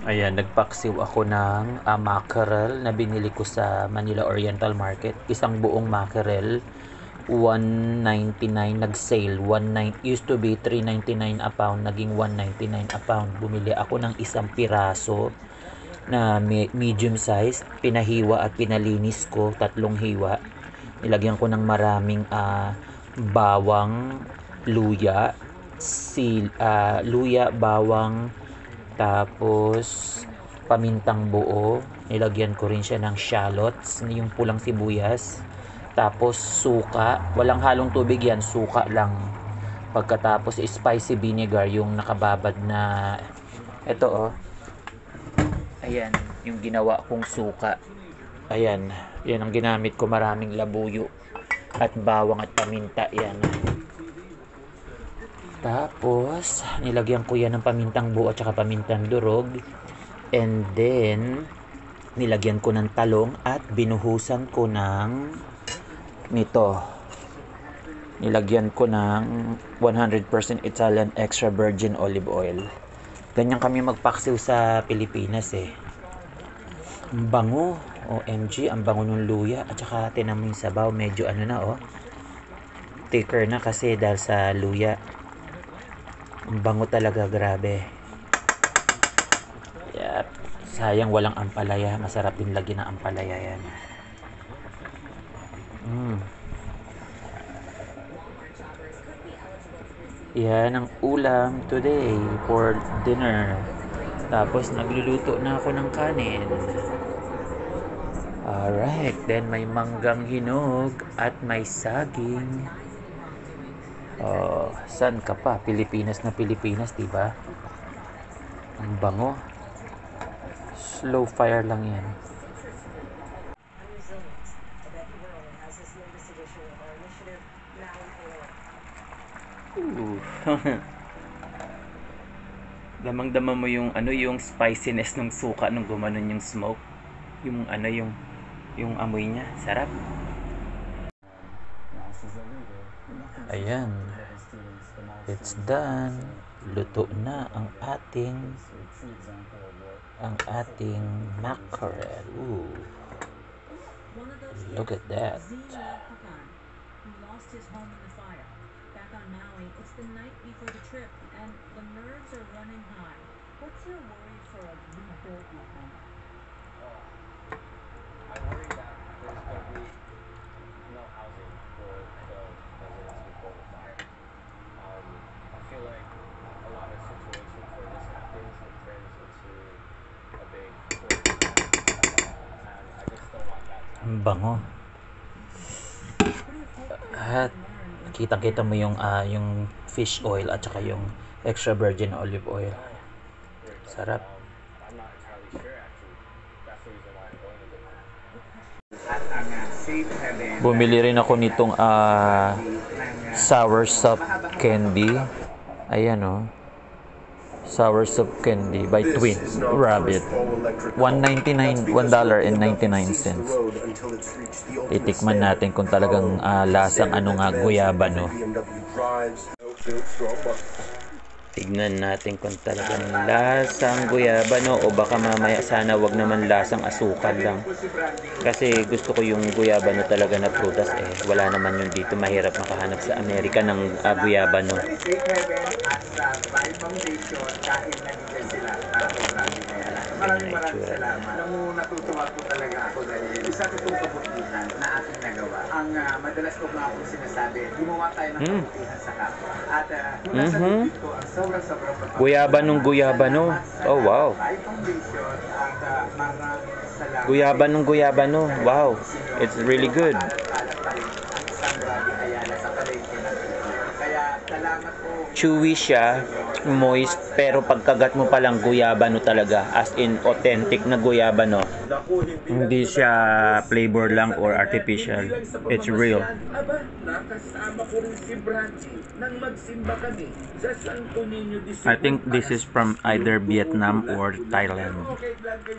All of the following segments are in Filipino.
Ayan, nagpaksiw ako ng mackerel na binili ko sa Manila Oriental Market. Isang buong mackerel, 199 nag-sale. 19 used to be 399 a pound, naging 199 a pound. Bumili ako ng isang piraso na medium size, pinahiwa at pinalinis ko, tatlong hiwa. Nilagyan ko ng maraming bawang, luya, luya, bawang, tapos pamintang buo. Nilagyan ko rin siya ng shallots, yung pulang sibuyas. Tapos suka, walang halong tubig yan, suka lang. Pagkatapos spicy vinegar, yung nakababad na ito ayan, yung ginawa kong suka. Ayan, yan ang ginamit ko, maraming labuyo at bawang at paminta yan. Tapos, nilagyan ko yan ng pamintang buo at saka pamintang durog. And then, nilagyan ko ng talong at binuhusan ko ng nito. Nilagyan ko ng 100% Italian extra virgin olive oil. Ganyan kami magpaksiw sa Pilipinas eh. Ang bango. OMG, ang bango ng luya. At saka tinan mo yung sabaw, medyo thicker na kasi dahil sa luya. Ang bango talaga, grabe. Yep. Sayang walang ampalaya. Masarap din lagi ng ampalaya yan. Yan ang ulam today for dinner. Tapos nagluluto na ako ng kanin. Alright, then may manggang hinog at may saging. Saan ka pa? Pilipinas na Pilipinas, diba? Ang bango. Slow fire lang yan. Damang-dama mo yung yung spiciness ng suka nung gumanon yung smoke. Yung amoy niya, sarap. Ayan. It's done. Luto na ang ating mackerel. Ooh. Look at that. Lost his home in the fire. Back on Maui, it's the night before the trip, and the nerves are running high. What's your worry for a rebuilt home? I worry that there's going to be no housing for the residents before the fire. I feel like a lot of situations where this happens, it turns into a big and I just don't want that to happen. Ang bango. At kita mo yung fish oil at saka yung extra virgin olive oil. Sarap. I'm not entirely sure actually. That's the reason why I'm going to Japan. Bumili rin ako nitong sour soup candy. Ayan sour soup candy by Twin Rabbit. $1.99. Titikman natin kung talagang lasang guyaba Tignan natin kung talagang lasang guyaba o baka mamaya sana wag naman lasang asukal lang. Kasi gusto ko yung guyaba talaga na prutas wala naman yun dito. Mahirap makahanap sa Amerika ng guyaba Maraming salamat. Alam mo, natutuwa po talaga ako dahil isa itong kabutihan na ating nagawa. Ang madalas ko nga akong sinasabi, gumawa tayo ng kabutihan sa kapwa. At nasa bibig ko ang sobrang guyaba Oh wow. Guyaba wow. It's really good. Chewy siya, moist, pero pagkagat mo palang guyaba talaga, as in authentic na guyaba Hindi siya flavor lang or artificial. It's real. Aba, nakasama ko rin si Brandy nang magsimba kami sa Santo Niño de I think this is from either Vietnam or Thailand.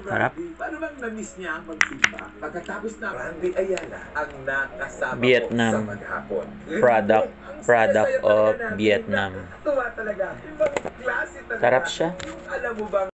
Sarap. Paano bang na-miss niya ang magsimba? Pagkatapos na Brandy Ayala ang nakasama Vietnam. ko sa maghapon. Product of Vietnam. Tuwa talaga. Ibang klase talaga. Sarap siya. Alam mo bang